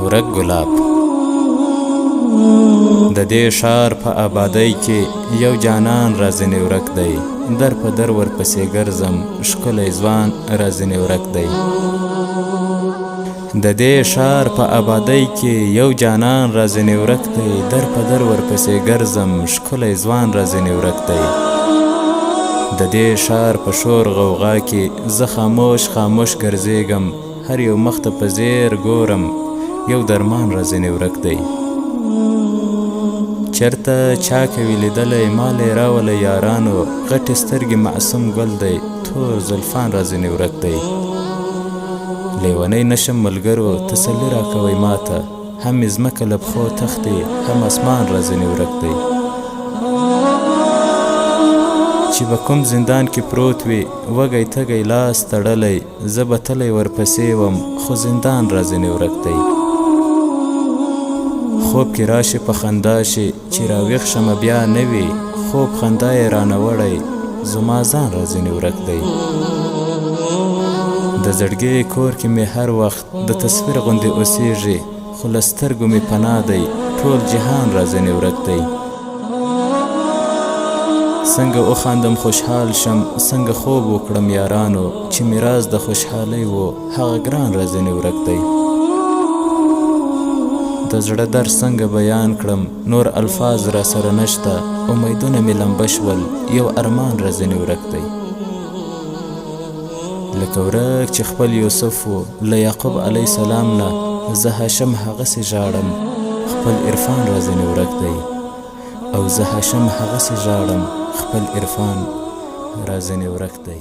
ورک ګلاب. د دې ښار په آبادۍ کې یو جانان رازنې ورک دی، در په در ورپسې ګرځم ښکلی ځوان رازنې ورک دی. د دې ښار په آبادۍ کې یو جانان رازنې ورک دی، در په در ورپسې ګرځم ښکلی ځوان رازنې ورک دی. د دې ښار په شور غوغا کې زه خاموش خاموش ګرځېږم، هر یو مخ ته په ځیر ګورم یو درمان رازنې ورک دی. چرته چا کوي لیدلی مالی راوله یارانو، غټې سترګې معصوم ګل دی، تور زلفان رازنې ورک دی. لیونی نشم ملګرو تسلي راکوئ ماته، هم مې ځمکه له پښو تښتې هم اسمان رازنې ورک دی. چې به کوم زندان کې پروت وي وږی تږی لاس تړلی، زه به تلی ورپسې وم خو زندان رازنې ورک دی. خوب کې راشي په خندا شي چې راویښ شمه بیا نه وي، خوب خندا یې رانه وړی زما ځان رازنې ورک دی. د زړګي کور کې مې هر وخت د تصویر غوندې اوسېږي، خو له سترګو مې پناه دی ټول جهان رازنې ورک دی. څنګه وخاندم خوشحال شم، څنګه خوب وکړم یارانو، چې مې راز د خوشحالۍ و هغه ګران رازنې ورک دی. د زړه درد څنګه بیان کړم، نور الفاظ را سره نشته، امیدونه مې لمبه شول یو ارمان رازنې ورک دی. لکه ورک چې خپل یوسف و له یعقوب علیه السلام نه، زه هاشم هغسې ژاړم خپل عرفان رازنې ورک دی. او زه هاشم هغسې ژاړم خپل عرفان رازنې ورک دی.